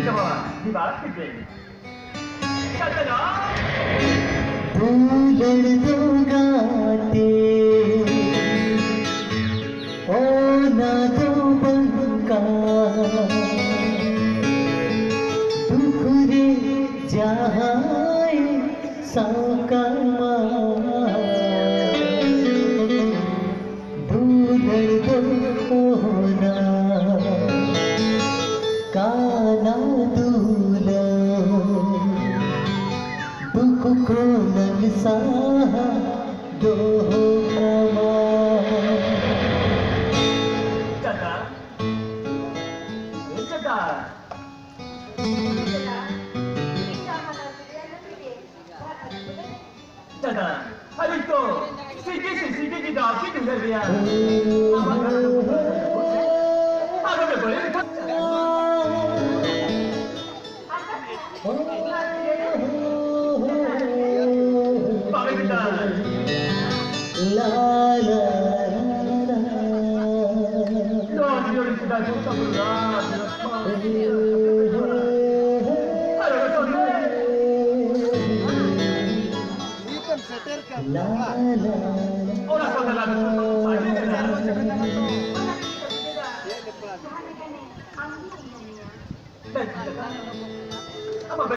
Come on, di ba? Sige. Kanta na! फूलड़ दो गाते ओ ना दो बंका दुखरे जहाए साकमा दूलड़ दो ना काना दूला दुख को नगसा दो नमा Kanta? Kanta? Kanta? Ano ito? Sige kita. Sige na siya. Ano ba ba? Bakit kita? La la la No, signori, si dà tutta quella. Allora, sono la la ora sto parlando con